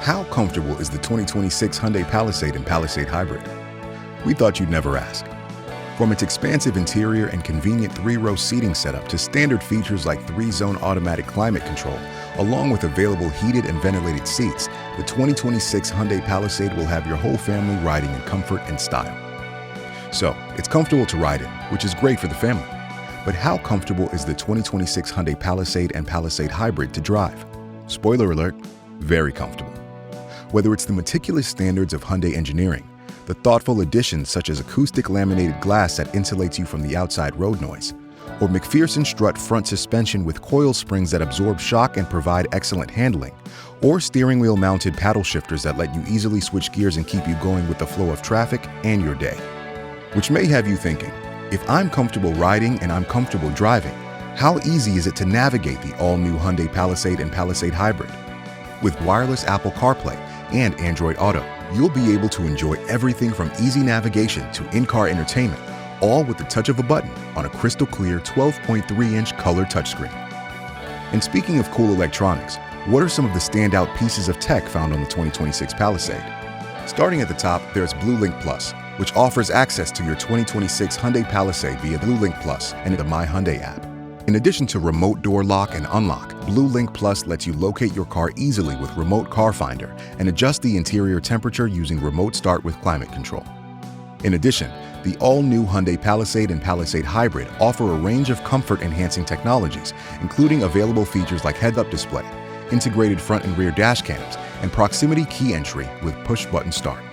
How comfortable is the 2026 Hyundai PALISADE and PALISADE Hybrid? We thought you'd never ask. From its expansive interior and convenient 3-row seating setup to standard features like 3-zone automatic climate control, along with available heated and ventilated seats, the 2026 Hyundai PALISADE will have your whole family riding in comfort and style. So, it's comfortable to ride in, which is great for the family. But how comfortable is the 2026 Hyundai PALISADE and PALISADE Hybrid to drive? Spoiler alert, very comfortable. Whether it's the meticulous standards of Hyundai engineering, the thoughtful additions such as acoustic laminated glass that insulates you from the outside road noise, or McPherson Strut front suspension with coil springs that absorb shock and provide excellent handling, or steering wheel mounted paddle shifters that let you easily switch gears and keep you going with the flow of traffic and your day. Which may have you thinking, if I'm comfortable riding and I'm comfortable driving, how easy is it to navigate the all-new Hyundai PALISADE and PALISADE Hybrid? With wireless Apple CarPlay and Android Auto, you'll be able to enjoy everything from easy navigation to in-car entertainment, all with the touch of a button on a crystal clear 12.3-inch color touchscreen. And speaking of cool electronics, what are some of the standout pieces of tech found on the 2026 PALISADE? Starting at the top, there's Bluelink Plus, which offers access to your 2026 Hyundai PALISADE via Bluelink Plus and the MyHyundai app. In addition to remote door lock and unlock, Bluelink Plus lets you locate your car easily with Remote Car Finder and adjust the interior temperature using Remote Start with climate control. In addition, the all-new Hyundai PALISADE and PALISADE Hybrid offer a range of comfort-enhancing technologies, including available features like heads-up display, integrated front and rear dash cams, and proximity key entry with push-button start.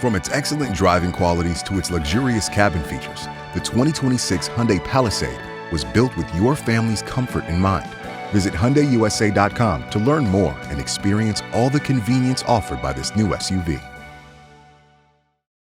From its excellent driving qualities to its luxurious cabin features, the 2026 Hyundai PALISADE was built with your family's comfort in mind. Visit HyundaiUSA.com to learn more and experience all the convenience offered by this new SUV.